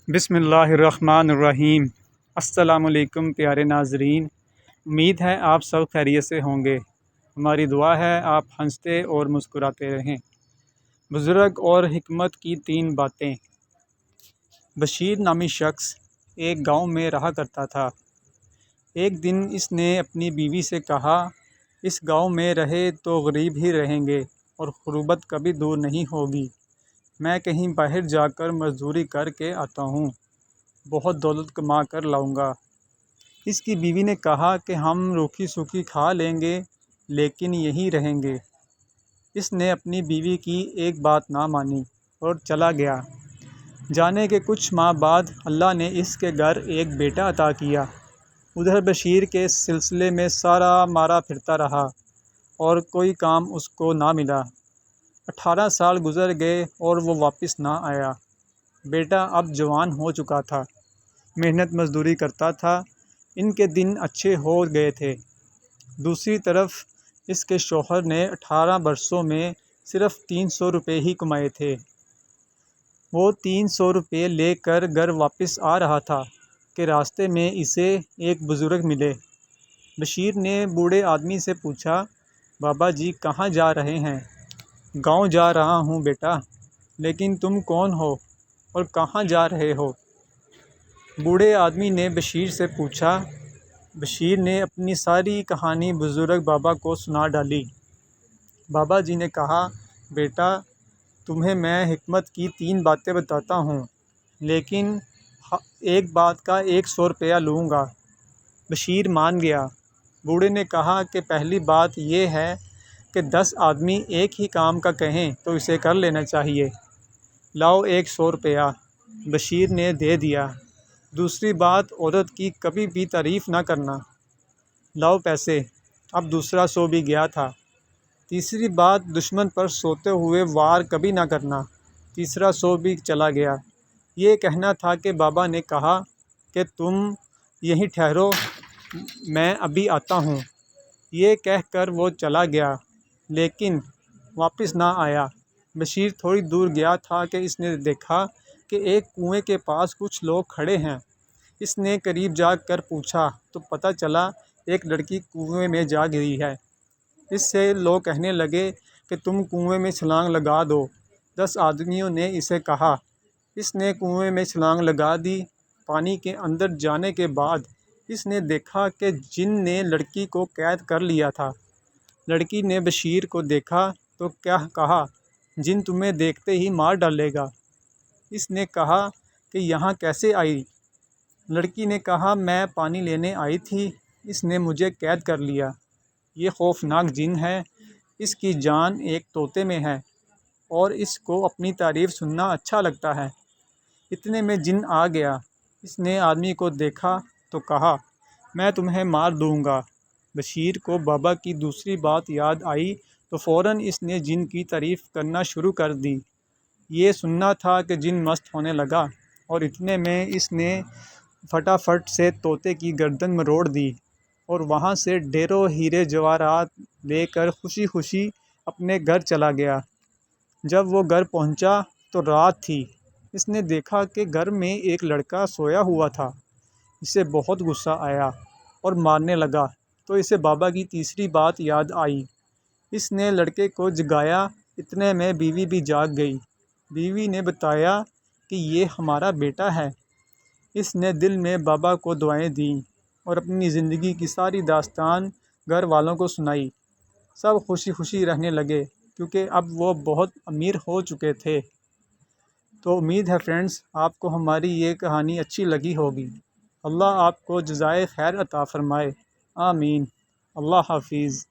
بسم اللہ الرحمن الرحیم۔ السلام علیکم پیارے ناظرین، امید ہے آپ سب خیریت سے ہوں گے۔ ہماری دعا ہے آپ ہنستے اور مسکراتے رہیں۔ بزرگ اور حکمت کی 3 باتیں۔ بشیر نامی شخص ایک گاؤں میں رہا کرتا تھا۔ ایک دن اس نے اپنی بیوی سے کہا، اس گاؤں میں رہے تو غریب ہی رہیں گے اور غربت کبھی دور نہیں ہوگی۔ میں کہیں باہر جا کر مزدوری کر کے آتا ہوں، بہت دولت کما کر لاؤں گا۔ اس کی بیوی نے کہا کہ ہم روکھی سوکھی کھا لیں گے لیکن یہیں رہیں گے۔ اس نے اپنی بیوی کی ایک بات نہ مانی اور چلا گیا۔ جانے کے کچھ ماہ بعد اللہ نے اس کے گھر ایک بیٹا عطا کیا۔ ادھر بشیر کے سلسلے میں سارا مارا پھرتا رہا اور کوئی کام اس کو نہ ملا۔ 18 سال گزر گئے اور وہ واپس نہ آیا۔ بیٹا اب جوان ہو چکا تھا، محنت مزدوری کرتا تھا، ان کے دن اچھے ہو گئے تھے۔ دوسری طرف اس کے شوہر نے 18 برسوں میں صرف 300 روپے ہی کمائے تھے۔ وہ 300 روپے لے کر گھر واپس آ رہا تھا کہ راستے میں اسے ایک بزرگ ملے۔ بشیر نے بوڑھے آدمی سے پوچھا، بابا جی کہاں جا رہے ہیں؟ گاؤں جا رہا ہوں بیٹا۔ لیکن تم کون ہو اور کہاں جا رہے ہو؟ بوڑھے آدمی نے بشیر سے پوچھا۔ بشیر نے اپنی ساری کہانی بزرگ بابا کو سنا ڈالی۔ بابا جی نے کہا، بیٹا تمہیں میں حکمت کی 3 باتیں بتاتا ہوں، لیکن ایک بات کا 100 روپیہ لوں گا۔ بشیر مان گیا۔ بوڑھے نے کہا کہ پہلی بات یہ ہے کہ 10 آدمی ایک ہی کام کا کہیں تو اسے کر لینا چاہیے۔ لاؤ 100 روپیہ۔ بشیر نے دے دیا۔ دوسری بات، عورت کی کبھی بھی تعریف نہ کرنا۔ لاؤ پیسے۔ اب دوسرا 100 بھی گیا تھا۔ تیسری بات، دشمن پر سوتے ہوئے وار کبھی نہ کرنا۔ تیسرا 100 بھی چلا گیا۔ یہ کہنا تھا کہ بابا نے کہا کہ تم یہیں ٹھہرو، میں ابھی آتا ہوں۔ یہ کہہ کر وہ چلا گیا لیکن واپس نہ آیا۔ بشیر تھوڑی دور گیا تھا کہ اس نے دیکھا کہ ایک کنویں کے پاس کچھ لوگ کھڑے ہیں۔ اس نے قریب جا کر پوچھا تو پتہ چلا ایک لڑکی کنویں میں جا گری ہے۔ اس سے لوگ کہنے لگے کہ تم کنویں میں چھلانگ لگا دو۔ 10 آدمیوں نے اسے کہا۔ اس نے کنویں میں چھلانگ لگا دی۔ پانی کے اندر جانے کے بعد اس نے دیکھا کہ جن نے لڑکی کو قید کر لیا تھا۔ لڑکی نے بشیر کو دیکھا تو کیا کہا، جن تمہیں دیکھتے ہی مار ڈالے گا۔ اس نے کہا کہ یہاں کیسے آئی؟ لڑکی نے کہا، میں پانی لینے آئی تھی، اس نے مجھے قید کر لیا۔ یہ خوفناک جن ہے، اس کی جان ایک طوطے میں ہے اور اس کو اپنی تعریف سننا اچھا لگتا ہے۔ اتنے میں جن آ گیا۔ اس نے آدمی کو دیکھا تو کہا، میں تمہیں مار دوں گا۔ بشیر کو بابا کی دوسری بات یاد آئی تو فوراً اس نے جن کی تعریف کرنا شروع کر دی۔ یہ سننا تھا کہ جن مست ہونے لگا اور اتنے میں اس نے فٹافٹ سے طوطے کی گردن مروڑ دی اور وہاں سے ڈھیروں ہیرے جواہرات لے کر خوشی خوشی اپنے گھر چلا گیا۔ جب وہ گھر پہنچا تو رات تھی۔ اس نے دیکھا کہ گھر میں ایک لڑکا سویا ہوا تھا۔ اسے بہت غصہ آیا اور مارنے لگا تو اسے بابا کی تیسری بات یاد آئی۔ اس نے لڑکے کو جگایا۔ اتنے میں بیوی بھی جاگ گئی۔ بیوی نے بتایا کہ یہ ہمارا بیٹا ہے۔ اس نے دل میں بابا کو دعائیں دیں اور اپنی زندگی کی ساری داستان گھر والوں کو سنائی۔ سب خوشی خوشی رہنے لگے کیونکہ اب وہ بہت امیر ہو چکے تھے۔ تو امید ہے فرینڈز آپ کو ہماری یہ کہانی اچھی لگی ہوگی۔ اللہ آپ کو جزائے خیر عطا فرمائے، آمین۔ اللہ حافظ۔